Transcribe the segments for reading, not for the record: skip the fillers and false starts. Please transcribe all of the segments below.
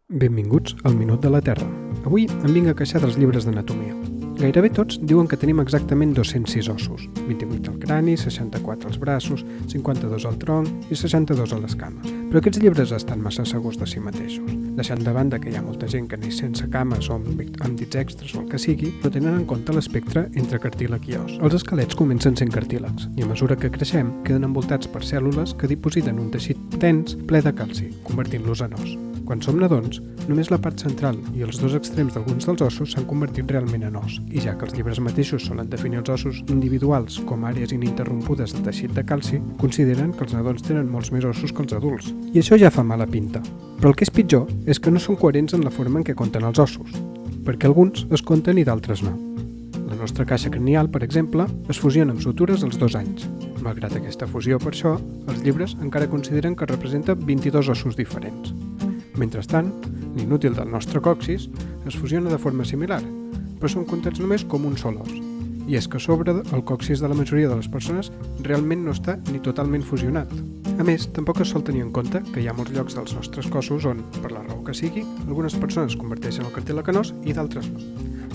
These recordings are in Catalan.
Benvinguts al Minut de la Terra. Avui em vinc a queixar dels llibres d'anatomia. Gairebé tots diuen que tenim exactament 206 ossos, 28 al crani, 64 als braços, 52 al tronc i 62 a les cames. Però aquests llibres estan massa segurs de si mateixos. Deixant de banda que hi ha molta gent que neix sense cames o amb dits extras o el que sigui, no tenen en compte l'espectre entre cartílag i os. Els esquelets comencen sent cartílags i a mesura que creixem queden envoltats per cèl·lules que dipositen un teixit dens ple de calci, convertint-los en os. Quan som nadons, només la part central i els dos extrems d'alguns dels ossos s'han convertit realment en os, i ja que els llibres mateixos solen definir els ossos individuals com àrees ininterrompudes de teixit de calci, consideren que els nadons tenen molts més ossos que els adults. I això ja fa mala pinta. Però el que és pitjor és que no són coherents en la forma en què compten els ossos, perquè alguns es compten i d'altres no. La nostra caixa cranial, per exemple, es fusiona amb sutures als 2 anys. Malgrat aquesta fusió, per això, els llibres encara consideren que representa 22 ossos diferents. Mentrestant, l'inútil del nostre coxis es fusiona de forma similar, però són comptats només com un sol os. I és que a sobre el coxis de la majoria de les persones realment no està ni totalment fusionat. A més, tampoc es sol tenir en compte que hi ha molts llocs dels nostres cossos on, per la raó que sigui, algunes persones converteixen el cartílag en os i d'altres no.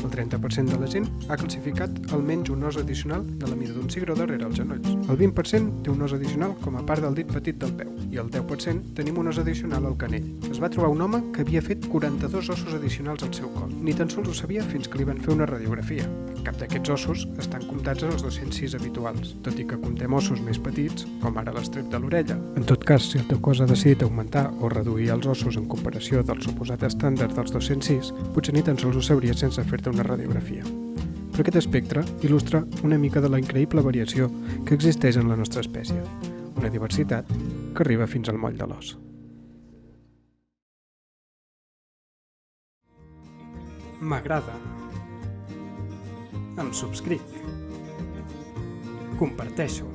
El 30% de la gent ha classificat almenys un os addicional de la mida d'un cigró darrere els genolls. El 20% té un os addicional com a part del dit petit del peu i el 10% tenim un os addicional al canell. Es va trobar un home que havia fet 42 ossos addicionals al seu cos. Ni tan sols ho sabia fins que li van fer una radiografia. Cap d'aquests ossos estan comptats en els 206 habituals, tot i que comptem ossos més petits, com ara l'estrep de l'orella. En tot cas, si el teu cos ha decidit augmentar o reduir els ossos en comparació del suposat estàndard dels 206, potser ni tan sols ho sabries sense fer-te una radiografia. Però aquest espectre il·lustra una mica de la increïble variació que existeix en la nostra espècie, una diversitat que arriba fins al moll de l'os. M'agrada. Em subscric. Comparteixo.